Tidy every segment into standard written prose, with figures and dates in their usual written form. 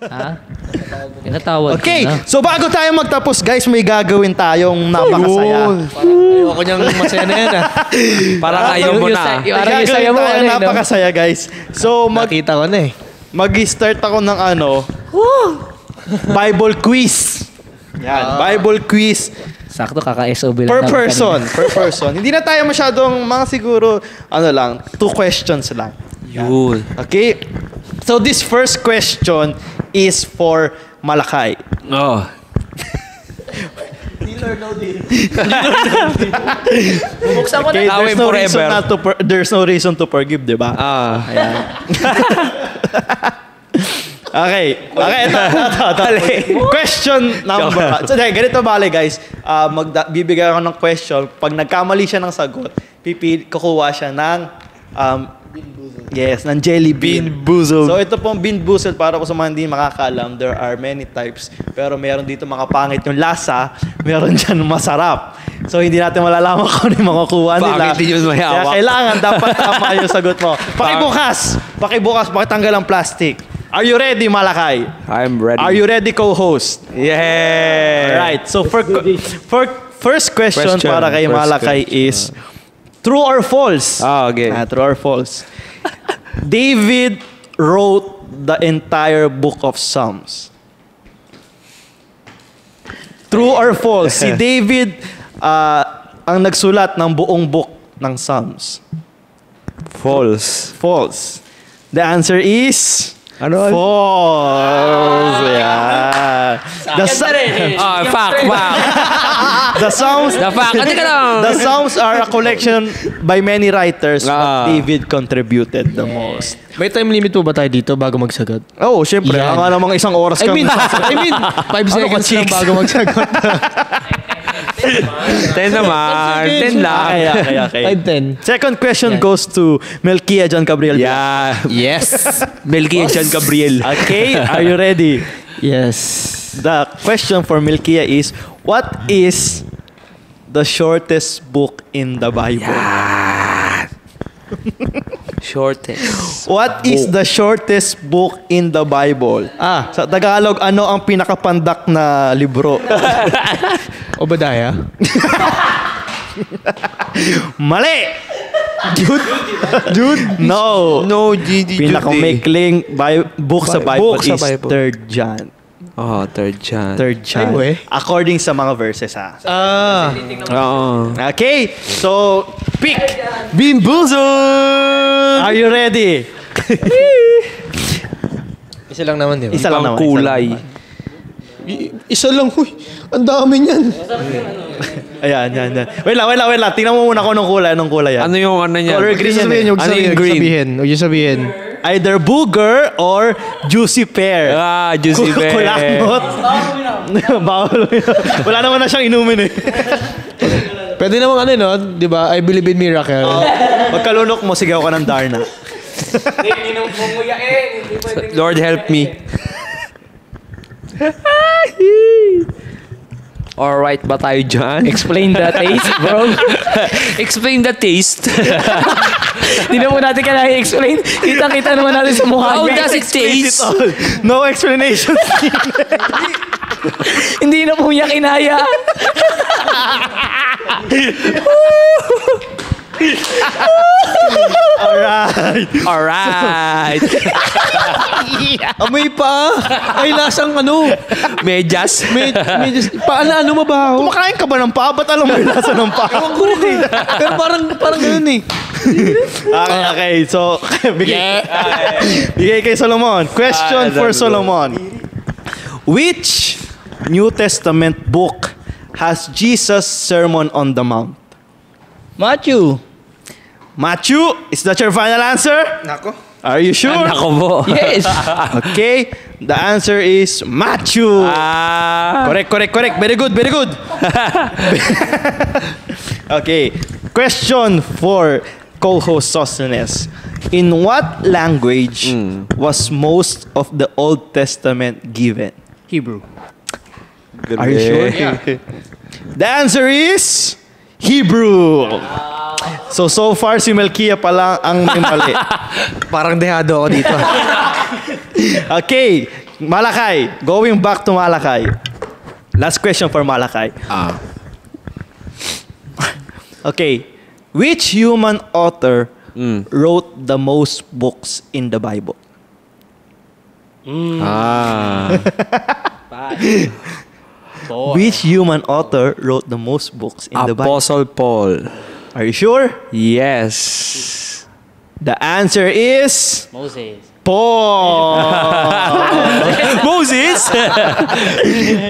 Ha? Pinatawad Okay, ko na. so bago tayo magtapos, guys, may gagawin tayong napakasaya. Ayoko niyang masaya na yan, ah. Parang ayaw mo na. May Parang yung gagawin saya mo, tayong ano, no? napakasaya, guys. So, Nakita ko na eh. mag-start ako ng Bible quiz. Yan, Bible quiz. Sakto, kaka-SOB lang. Per namin person. Per person. Hindi na tayo masyadong, mga siguro, 2 questions lang. Yun. Okay? So, this first question is for Malakay. Oh. Bubuksan mo Okay, na. there's no reason to forgive, di ba? Ayan. Okay, ito. Question number. So, ganito bale, guys. Bibigyan ako ng question. Pag nagkamali siya ng sagot, kukuha siya ng ng jelly bean. Beanboozled. So ito pong beanboozled, para ko sa mga hindi makakaalam, there are many types. Pero meron dito makapangit yung lasa, meron dyan masarap. So hindi natin malalaman kung ano yung makukuha nila. Pangit din yun may Kaya hawak. kailangan, dapat tama yung sagot mo. Pakibukas, pakitanggal ang plastic. Are you ready, Malakay? I'm ready. Are you ready, co-host? Yeah. Alright, so for first question para kay First Malakay is true or false? Okay. True or false? David wrote the entire book of Psalms. True or false? Si David ang nagsulat ng buong book ng Psalms. False. False. The answer is Ano? false. Yeah. Fact. The Psalms. The fact. Ano ka lang? The Psalms are a collection by many writers, but David David contributed the most. May time limit po ba tayo dito bago magsagot? Oh, syempre. Yan. Ang namang isang oras I kang mean, 5 seconds lang bago magsagot. 10 naman. 10 lang. Okay. 5-10. Second question goes to Melkia John Gabriel. Yeah. Yes. Melky John Gabriel. Okay, are you ready? Yes. The question for Melkia is, what is the shortest book in the Bible? Shortest. What is the shortest book in the Bible? Sa Tagalog, ano ang pinakapandak na libro? Obadiah? Mali! Jude? No. No, Jude. Pinakamaikling book sa Bible Book sa is Bible. 3 John. Oh, 3rd John. 3 John. Anyway. According sa mga verses, ha. Oo. Okay, so pick. Beanboozled! Are you ready? Isa lang naman, di ba? Isa lang naman. kulay. Isa lang, huy. Ang dami niyan. Ayan. Wait lang. Tingnan mo muna kung anong kulay yan. Ano yung ano niya? Color green yan eh. Ano yung green? Huwag yung sabihin. Either booger or juicy pear. Juicy bear. Kulangot. Bawal. Wala naman na siyang inumin eh. Pwede naman no? Di ba? I believe in miracle. Pagkalunok mo, sigaw ka ng Darna. Lord help me. Alright ba tayo dyan? Explain the taste, bro. Explain the taste. Hindi na mo natin kailangan i-explain. Kita-kita naman natin sa mukha How niya. does it taste? No explanation. Hindi na po niya kinaya. Alright. Amoy pa. Ay, lasang Medyas. Paano mabaho? Kumakain ka ba ng paa? Ba't alam mo yung lasa ng paa? Ewan ko rin eh. Pero parang ganun eh. Okay. So, bigay kay Solomon. Question for Solomon. Which New Testament book has Jesus' Sermon on the Mount? Matthew. Matthew, is that your final answer? Nako. Are you sure? Ako po. Yes. Okay, the answer is Matthew. Correct. Very good. Okay, question for co-host Sosthenes. In what language was most of the Old Testament given? Hebrew. Are you sure? The answer is Hebrew. So far si Melkia pala ang may mali. Parang dehado ako dito. Okay, Malakay. Going back to Malakay. Last question for Malakay. Okay. Which human author wrote the most books in the Bible? Which human author wrote the most books in the Bible? Apostle Paul. Are you sure? Yes. The answer is Moses. Paul. Moses.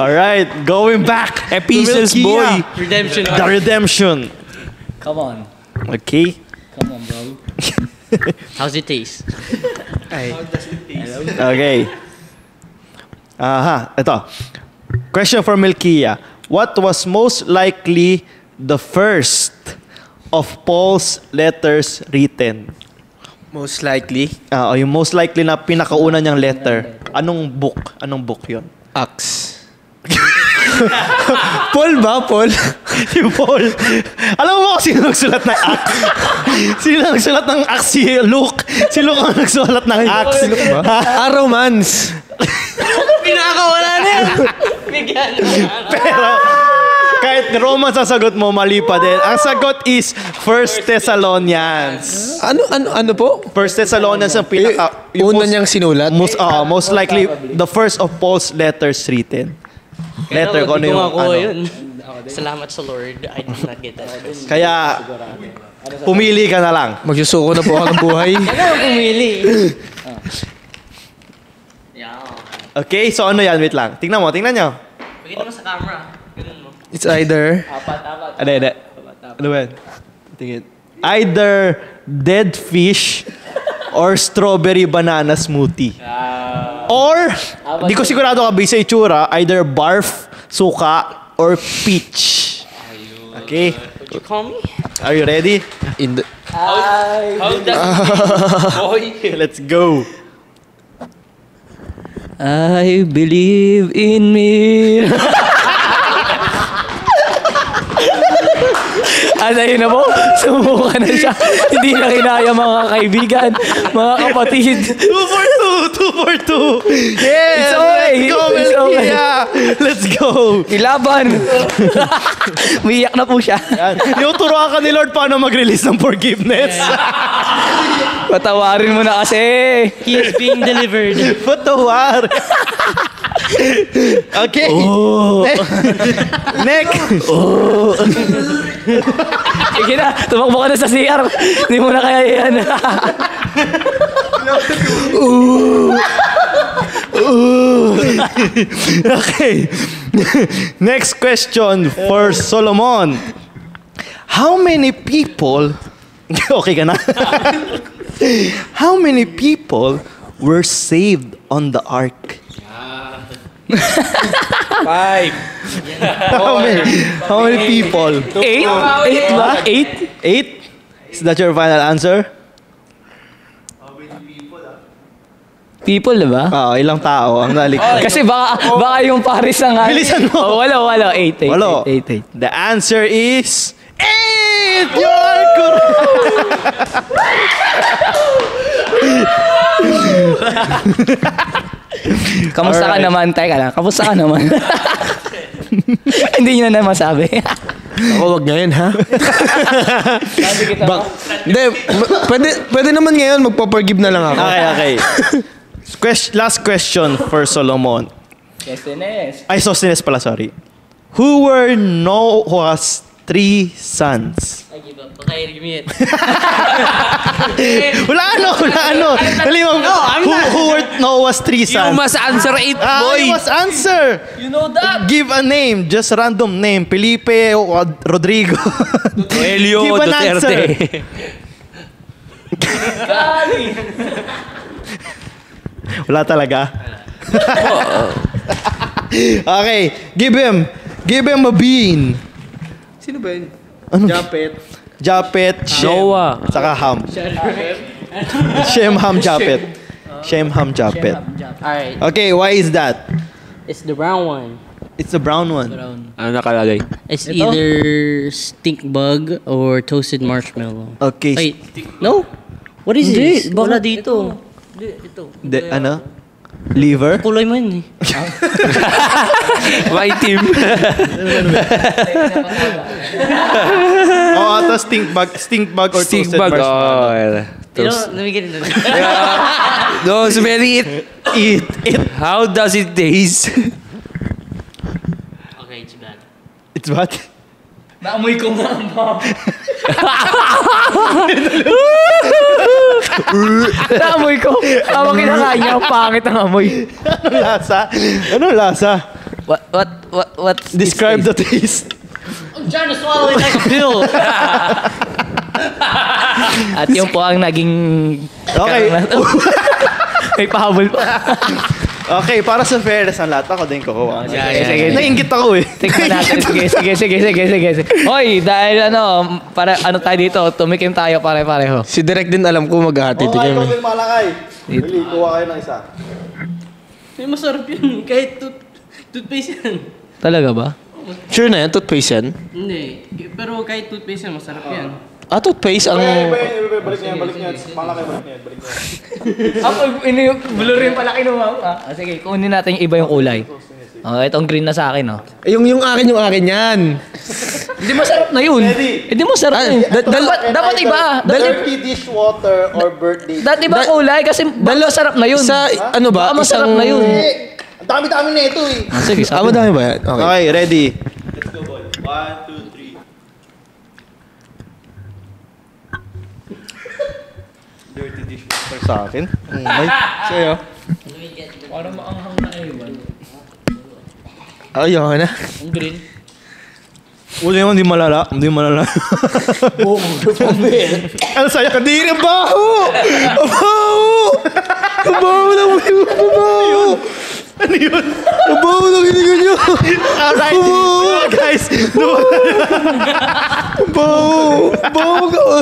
All right, going back. Epistles to boy. Milkia. Redemption. The redemption. Come on. Okay. Come on, bro. How's it taste? Okay. Ito. Question for Milkia. What was most likely the first of Paul's letters written? Most likely. Yung most likely na pinakauna niyang letter. Anong book? Anong book yun? Acts. Paul ba? Paul? Si Paul. Alam mo kung sino nagsulat ng Acts? Sino nagsulat ng Acts? Si Luke. Si Luke ang nagsulat ng Acts. Si Luke ba? Romans. Pinakawala na yan. Bigyan. Pero, kahit Romans ang sagot mo, mali pa din. Ang sagot is 1 Thessalonians. Ano po? 1 Thessalonians ang pinaka... Una niyang sinulat? Most likely, the first of Paul's letters written. Letter ko ano yung... yun. Salamat sa Lord. I did not get that. Kaya, pumili ka na lang. Magsusuko na po ako ng buhay. Ano pumili? Okay, so ano yan? Wait lang. Tingnan nyo. Pakita mo sa camera. Ganun mo. It's either... Apat. Ano. Ano ba yan? Tingin. Either dead fish or strawberry banana smoothie. Or, di ko sigurado ka based sa itsura, either barf, suka, or peach. Okay? Would you call me? Are you ready? In the... How does boy? Let's go. I believe in me. At ayun na po, sumuka na siya. Hindi na kinaya mga kaibigan, mga kapatid. 2 for 2. Yes! It's okay. Let's go, It's okay. Melkia! Let's go! Ilaban. Umiyak na po siya. Yan. Tinuturuan ka ni Lord paano mag-release ng forgiveness. Patawarin mo na kasi. He is being delivered. Patawar. Okay. Next. Sige na, tumakbo ka na sa CR. Hindi mo na kaya yan. Okay. Next question for Solomon. How many people... Okay ka na? How many people were saved on the ark? 5. How many people? 8? 8 ba? 8? 8? Is that your final answer? People, diba? Ilang tao ang naligtas? Kasi baka yung Paris ang... Bilisan mo. Wala. 8. Walo. 8. The answer is 8! You are correct! Kamusta ka Alright. naman? Teka lang, kamusta ka naman? Hindi niyo na masabi. Ako, wag ngayon, ha? Hindi, pwede naman ngayon, magpa-forgive na lang ako. Okay. Last question for Solomon. Ay, Sosthenes pala, sorry. Who were Noah's 3 sons? I give up. Okay, give me it. Wala ano. Dali mo. Who were Noah's 3 You sons? must answer it, boy. You must answer. You know that? Give a name, just random name. Felipe, Rodrigo. Elio Give an Duterte. answer. Wala talaga. Okay, give him a bean. Sino ba yun? Ano? Japet, Shem, Noah. saka Ham. Shem, Ham, Japet. Shem, Ham, Japet. Alright, Okay, why is that? it's the brown one. It's the brown one. Ano nakalagay? It's either stink bug or toasted marshmallow. Okay. Wait, no? What is this? Wala dito. Ito. Ano? Liver? Kulay mo yun eh. White team. Oo, ata stink bug or Stink toasted bug. marshmallow. Pero, namigil na. No, smelly it. Eat. How does it taste? Okay, it's bad. It's what? Naamoy ko nga. Naamoy ko. Habang kinakain niya, ang pangit ang amoy. Anong lasa? Anong lasa? What? Describe the taste. I'm trying to swallow it like a pill. At yun po ang naging... Okay. May pahabol pa. Okay, para sa fairness ng lahat, ako din kukuha. Sige. Nainggit ako eh. Tingnan natin. Sige. Hoy, dahil para ano tayo dito, tumikim tayo pare-pareho. Si Direk din alam ko maghahati. Okay, ikaw din malakay. Dito. Bili, kuha kayo ng isa. May masarap yun. Kahit toothpaste yan. Talaga ba? Sure na yan, toothpaste yan. Hindi. Pero kahit toothpaste yan, masarap yan. Ah, toothpaste ang... Balik niya. Malakay, balik niya. Ako, blue rin pala kinuha. Sige, kunin natin yung iba yung kulay. Itong green na sa akin, oh. Yung akin yan. Hindi masarap na yun. Hindi masarap na yun. Dapat iba. Dirty dishwater or birthday. Dapat iba kulay kasi masarap na yun. Sa, ano ba? Baka masarap na yun. Ang dami-dami na ito eh. Sige, Ah, madami ba yan? Okay. Okay, ready. Let's go, boy. 1, 2, 3. Dirty dishwater sa akin. Ay, sa'yo. Parang maanghang na ewan. Ayoko na. Ang green. Uli naman, hindi malala. Ano sa'yo? Kadiri, ang baho! Ang baho! Ang baho ng Ano yun? Ang baho ng hinigan niyo! Alright, guys. Ang baho! Ang baho!